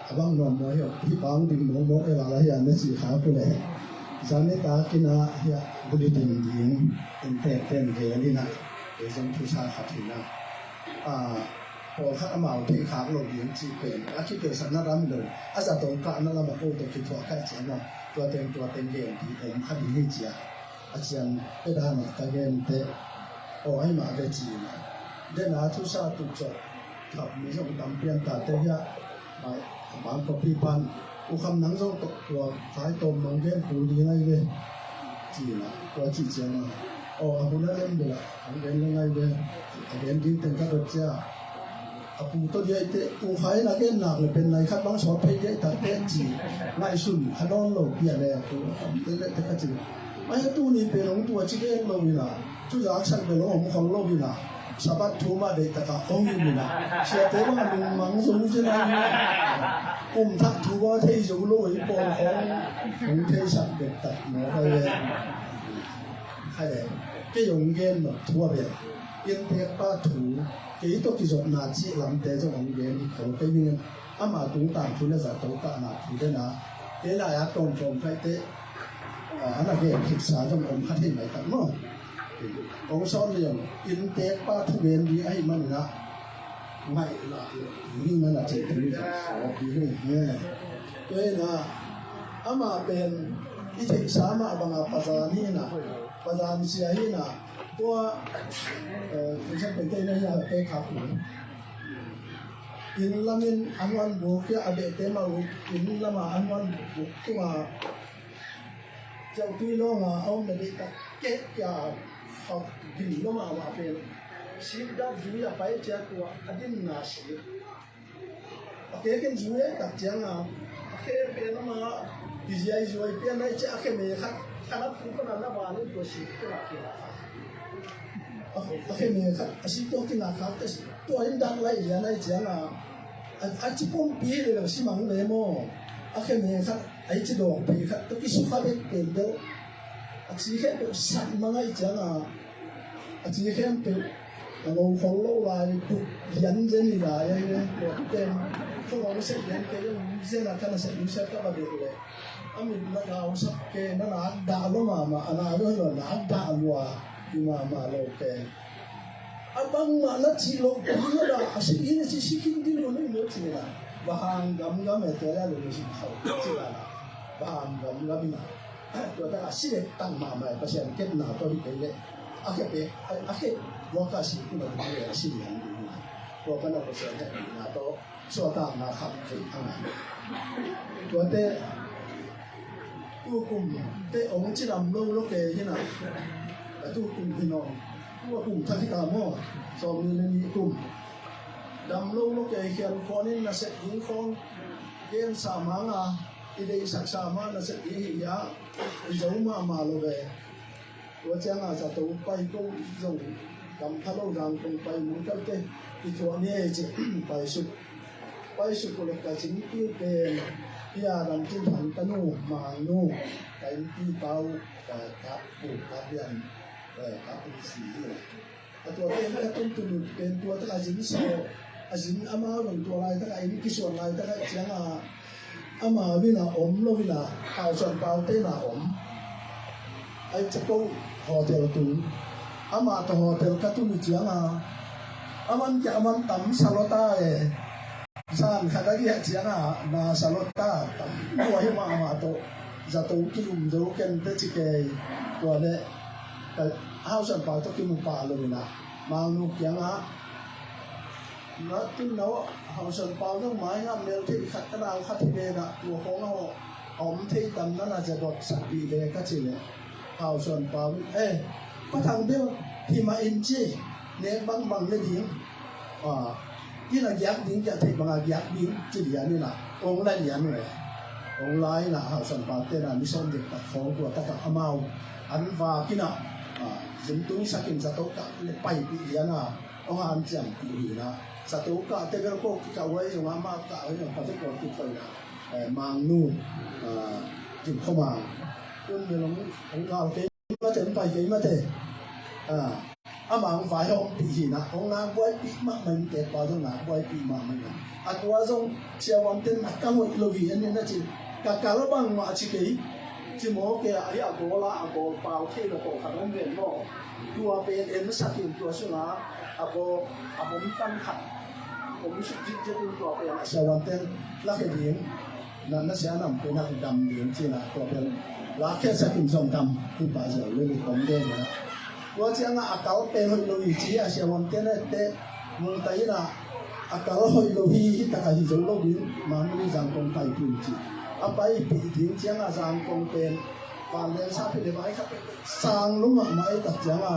abang nomor yo ipang ding nomor e wala ya na si kha ko le zane ta kina ya bulletin ding ten ge ni na e jong thu sa kha thinaพอข้ามาเพ่งขางลงยิงจีเป็นอาชีพเป็นสันนารำเลยอาจารย์ตรงกลางนั่นเรามาพูดตัวคิดว่าแค่เสียงว่าตัวเต็งเกมที่ผมคดีให้เจียอาจารย์ไม่ได้มาแต่เกมเตะโอ้ให้มาได้จีนะเดินหาทุกชาติทุกจบขับมีส่งตำเปลี่ยนตาเตะไปบางก็พี่ปันอุคำนังส่งตกตัวสายตรงมองเกมปูดีไงเลยจีนะตัวจีเจียงโอ้คุณนั่นเล่นเดือดของเกมยังไงเลยเกมดิ้งเต็มกระโดดเจ้าปูตัวใหญ่เตะปูไฟนักเล่นหนักเลยเป็นไรครับบางชอบเพย์ตัดเตะจีไล่สุ่นขนมโลกเปียเลยปูเตะเตะกระจิไม่ให้ตู้นี้เป็นของตัวจีเองโลกนี่นะทุกอย่างฉันเป็นของโลกนี่นะสะบัดทูมาเด็กตะกะองนี่นะเชื่อเตะว่าลุงมังสมุจะนั่งทักทูว่าเทยอยู่โลกอีปองของเทยสัตว์เด็กตัดหมอไปเลยใครเลยก็ยงเงินแบบทั่วไปยิงเทปป้าถู幾多叫做拿支諗嘅種嘢，佢嘅邊阿媽懂大佢咧就懂得拿佢嘅嗱，幾嗱也講佢啲嗱嘅其實種我唔係咪得麼？講所以用因啲巴土邊啲係乜嘢啦？唔係啦，呢個嗱就係我邊嘅，所以嗱阿媽邊一條沙馬幫我發展呢嗱，發展事呢嗱。ตัวฉันเป็นเต้นเนี่ยเต้ขับอินละมินอันวันบุกเนี่ยอเดเตมาอินละมาอันวันบุกตัวเจ้าพี่น้องเอาไม่ได้ตัดเก็บยาเขาดินละมาว่าเป็นชีวิตดับจุยไปเจ้าตัวอดินนาชีโอเคกันจุยตัดเจ้าโอเคเป็นละมาดิจิไอจุยเป็นอะไรเจ้าแค่เมฆขนาดผู้คนนั้นละว่านี่ตัวชีวิตก็หลักที่ละโอเคเนี่ยครับสิ่งที่ต้องการแต่ตัวอินดังไรอย่างไรจังอาชีพผมปีเลยสิมังเลยมั้งโอเคเนี่ยครับไอ้ที่ดอกปีครับตัวที่สุขภาพเป็นเดียวอาชีพแค่เป็นสัตว์มังไอ้จังอาชีพแค่เป็นเราของเราลายปุ๊บยันเจนี่ลายเนี่ยเป็นพวกเราเสร็จยันแค่ยังเจน่ากันเสร็จรู้สึกก็แบบเลยอามินนักเอาสักแค่นั่นนักด่าล้มาอันนั้นเรื่องนักด่าลัวที่มาโลกแกabang mana cilo punya dah asyik ini sikin di mana ini cila bahan gam itu ya lu mesti tahu cila bahan gam ini tu ada asyik tang mama pasien kita nak tahu dia akhir lokasi itu mana dia asyik yang ini tu apa nak pasien ni atau suatu nak hamil tangan tu ada hukum te orang cila mulu ke ni nak tu hukum iniว่ากลุ่มทักษิตามอสอบมีในกลุ่มดำลงลูกเขียนคนนี้น่าเสร็จยิงฟองเกณฑ์สามังอีเดียสักสามังน่าเสร็จยิงยาอีเจ้ามาโลเบตัวเจ้าจะตัวไปก็ส่งกำทะลุรังตรงไปมุนกันเตอีตัวนี้จะไปสุดก็เลยกระชิงที่เป็นพิยาดำจิ้มหันตะนูมานูไปที่เตากับปูกับเบียนครับเป็นสีตัวเป็นก็ต้นตุนเป็นตัวตั้งอาจินโซอาจินอามาหลงตัวลายตั้งไอ้นี่กิส่วนลายตั้งไอ้เสียงอามาวินาอมโลวินาข่าวส่วนเปล่าเต้นาอมไอ้จะต้องหอเทลตุนอามาต่อหอเทลกัตุนเสียงอามันจะอามันตั้มซาโลต้าสร้างขนาดนี้เสียงนาซาโลต้าตั้มตัวให้มาตัวจะต้องกินจะรู้กันแต่จิเกตัวเนี่ยข้าวส่วนเปล่าต้องกินมุปลาเลยนะมาลูกยังนัดที่เราข้าวส่วนเปล่าต้องหมายงามเร็วที่ขัดกระดาษขัดที่เบนะตัวของเราอมที่ตำนั้นอาจจะดดสักปีเลยก็จริงเลยข้าวส่วนเปล่าก็ทางเดียวที่มาอินจีเนี่ยบางเลยดิ้งที่เรายักดิ้งจะที่บางยักดิ้งจีเดียนี่นะองค์ไรเดียนเลยองค์ไรนะข้าวส่วนเปล่าเต้นมิชอนเด็กตัดของตัวตัดกับอามาอันว่ากินะZintung sakin satu kak lepai dia na orang jam dia satu kak tegar ko kawai yang ama kak yang pasal ko tu na mangnu jin khoma kun melong ong kau te ma ten pai ke ma te อามังฝ่ายห้องปีนะองนางบวยปีมากมันแต่ปาจงนาบวยปีมากมันอัตวาจงเชียวันเต็นนักการเมืองโลกีอันนี้นะจีกากาลบังมาชิกีจิโมเกะไอ้อโกลาอโกเปาเทโลโกขันเงินโลตัวเป็นเอ็นสักินตัวสุนาอโกอโกมิตันขัดผมสุดจิตจะเป็นตัวเป็นเชียวันเต็นลักเดียงนั่นน่ะเสียนำเป็นนักดำเดียงจีน่ะตัวเป็นลักแค่สักินส่งดำที่ป่าเสือเลยของเด่นนะว่าเจ้าง่ะอากาศเป็นหอยโลหิตเชียวันเต็นเนี่ยเตะมุนไตน่ะอากาศหอยโลหิตตะการที่จะโลหิตมันไม่ได้จังคงไปพื้นที่อาไปปีถึงเจ้าง่ะจังคงเป็นฟันเลี้ยงซาพิเดไว้ครับสร้างลุ่มไม้ตัดเจ้าง่ะ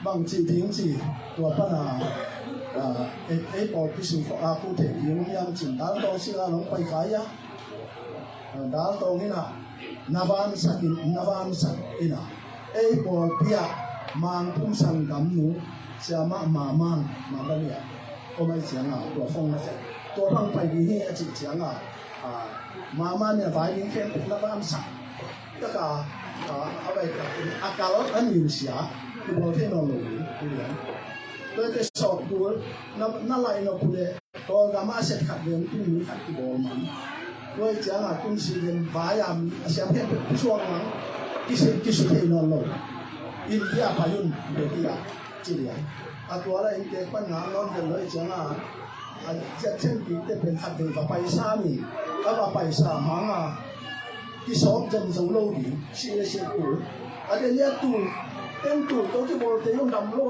บางทีทิ้งสิตัวปัญหาปอพิสูจน์อาคูเทยิงยังจินดาลโตสิลาลงไปขายยะดาลโตนี่นะนาวานสักินนาวานสักอินะปอพิยามังพุ่งสังกัมนูเสียมามังมาบาลีก็ไม่เสียงตัวฟงนะตัวฟังไปดีนี่จิเสียงมาเนี่ยฝ่ายยิงเข้มนาวานสักก็เอาไปอากาศอันยิ่งเสียตัวเทนอนลงนี่เลยโดยจะสอบดูนั่นไรเราพูดเลยตัวกามาเสร็จขัดเรียนที่มีขัดที่บอลมันโดยจะคุณสิเรียนฝ่ายยามเสียเพียงช่วงนั้นที่สุดที่นอนลงอินเดียพายุนเดียจีเรียตัวอะไรอินเดียปัญหานอนกันเลยจะเช่นที่เป็นขัดเรียนไปซามีแล้วไปซามังที่สอบจนสูงโลดีเสียตัวอันนี้ตัวเต็มตัวตัวที่บอลเตยงดำโล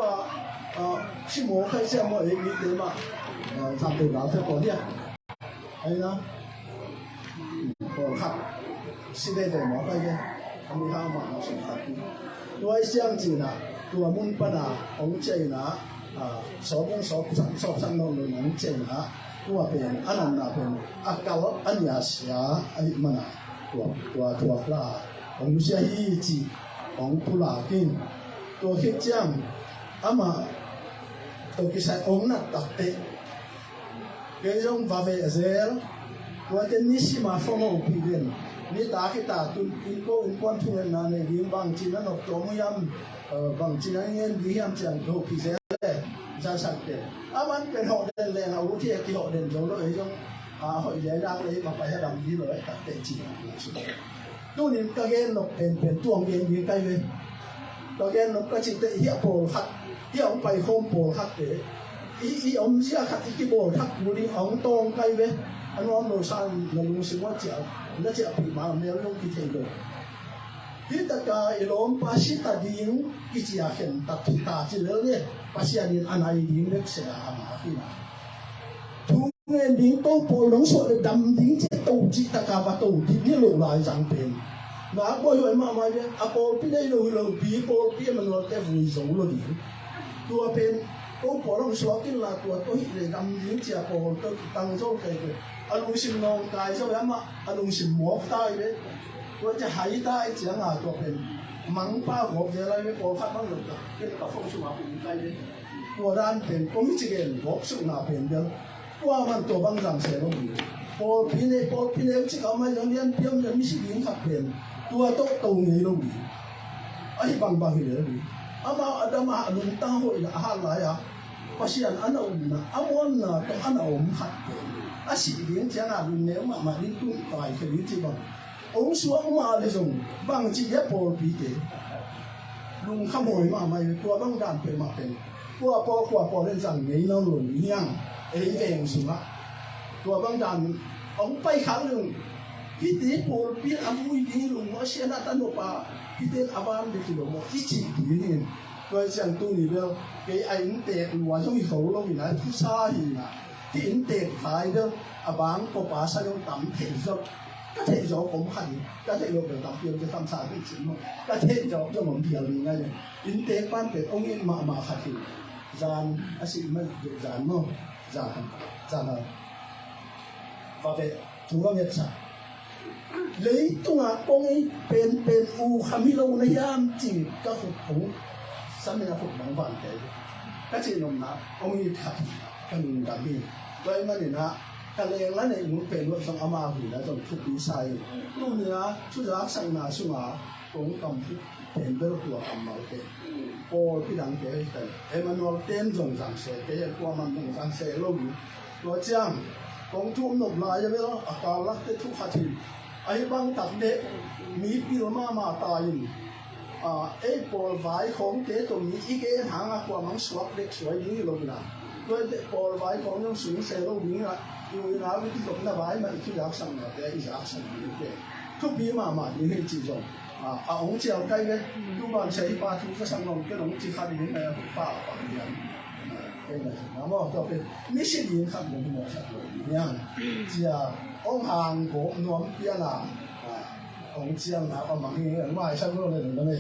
ชิโมใครเสียโมเองมีเต็มทำตัวเราเท่าก่อนเนี่ยไอ้นะบอลขัดสิได้แต่หมอไปเนี่ยทำให้ข้าวมันสุดขัดด้วยเสียงจีน่ะตัวมุนปนาของเจน่ะสอบสั่งนอนเลยของเจน่ะตัวเป็นอันนั้นน่ะเป็นอากาศอันยาเสียไอ้มันตัวปลาของเสียฮีจีของผู้หลากินตัวเขียนจังอามาตัวกิจองนักตัดเตะเกี่ยงว่าเวเซลตัวเจนิสิมาฟงเอาปีเดียนนี่ตาคิตาตุนอินโกอินควันทุเรนนั่นเองบางจีนนั่นตัวมุยามบางจีนนั่นเองดียามจังตัวปีเซลจะสักเตะอามันเป็นหอเดินแรงเอาที่ที่หอเดินจงแล้วไอ้จงหอยใหญ่ดังเลยมาไปให้ดำดีเลยตัดเตะจีนตัวนี้ก็เกณฑ์นกเป็นตัวเกณฑ์ยิงใกล้เลยตัวเกณฑ์นกก็จิตเหี้ยโผล่ขัดเหี้ยไปโคมโผล่ขัดเตะอีอมเสียขัดอีกโผล่ขัดบุรีอ่องตรงใกล้เลยอันนั้นเราสร้างเราลงสิ่งว่าเจ้าแล้วเจ้าปีมาเมื่อลงกิจเองที่ตะการลมปัสสิตาดิงกิจยาเห็นตัดที่ตาที่เรื่องนี้ปัสสิดินอันไหนดิงเล็กเสียอามาที่นั่นทุกเงินดิงโตโผล่ลงส่วนดำดิงเจ้าตูจิตะการวัตถุที่นี่ลงลายจังเป็นมาบ่อยมาไม่เป็นอาโปพี่ได้รู้พี่โปพี่มันว่าแต่วุ่นสูงเลยดิตัวเป็นโอ้พอเราสวมกินละตัวตัวหิเลยดำยิ่งเจียพอตัวตั้งโซ่เกยอารมณ์สิมนองกายใช่ไหมมาอารมณ์สิมหมอกได้เลยตัวจะหายได้เจียงอ่ะตัวเป็นมังป้าหัวเจริญไม่พอคัดบ้างหรือเปล่าเป็นกระฟงสุมาเป็นได้เลยตัวด้านเป็นก็ไม่จีเกนหัวสุนาเป็นเดียวว่ามันตัวบางอย่างเสียลงอยู่พอพี่เนี่ยที่เขามาอย่างนี้เพียงจะไม่ใช่ยิ่งขัดเป็นตัวโตโตนี่ลงอยู่ไอ้บางเลยอามาอาดามาลุงตั้งหัวอินอาหารหลายภาษาอันนั้นนะอามอนนะต้องอันนั้นขัดอาศัยเลี้ยงเจ้าหน้าลุงเนี่ยมาดิ้นตุ้งตายแค่นี้ที่บ้านองค์สวงมาเลยส่งบางทีจะพอปีเตลุงขโมยมาไม่ตัวบางการเป็นมาเป็นตัวพอเล่นสั่งนี้น้องหลวงยังเอเองสุนัขตัวบางการองไปครั้งหนึ่งพี่ตีพอปีอาวุธนี้ลุงว่าเสียหน้าตันปะพี่เต้นอาบานเด็กหลงว่าที่จีดีนี่โดยเสียงตู้นี่เดียวไอ้อินเตะหัวช่วยเขาลงอยู่นะที่ซาหินะที่อินเตะขายเดียวอาบานก็ป่าซะยังต่ำเทจก็เทจผมขันก็เทจเดี๋ยวต่ำเดียวจะทำซาที่จีนมั้งก็เทจจะหมุนเดียวยังไงเนี่ยอินเตะบ้านเป็ดองค์นี้มาขัดที่จานอาศัยมันจานมั้งจานว่าเป็นถูกต้องเนี่ยจ้ะเลยตัวกงเป็นอูคามิโลในยามจริงก็ฝึกผมสมัยฝึกบางวันแกก็จีนมนะองค์นี้ขัดกันดับบี้โดยมันเนี่ยนะทะเลแล้วในมุนเป็นรถสองอามาหุ่นแล้วจนทุกปีใส่ตู้เนื้อชุดรักใส่มาชุ่มอ่ะกงกำพุเป็นเบลตัวกำมาเป็น โปพี่ดังเก๋กันเอมานอลเต็มจงสังเสเก๋กว่ามันจงสังเสโลกตัวเจียงกองทุ่มนกลายจะไม่ต้องอากาศลักเตทุกขัดทีไอ้บางตัดเด็กมีปิลมาตายไอ้ปอลไว้ของเก๋ตัวมีอีกเอ็นหางกว่ามันสวักเด็กสวยดีลงนะด้วยปอลไว้ของยังสูงเซโลกนี้นะอยู่นะวิธีหลบหน้าไว้มาอีกที่รักสั่งนะแต่อีกรักสั่งอีกเก๋ทุกปีมาดีให้จีจงองค์เจ้าใกล้เลยทุกวันใช้ปลาทุกก็สั่งลงก็ลงจีขาดีให้มาป้าปากเดียนเป็นไงนะว่าต่อไปไม่ใช่ยิงขับลงหัวสักเลยเนี่ยจะองหางโกนวมเปียนาองเจียงนะประมาณนี้ว่าใช่ไหมเลยตรงนี้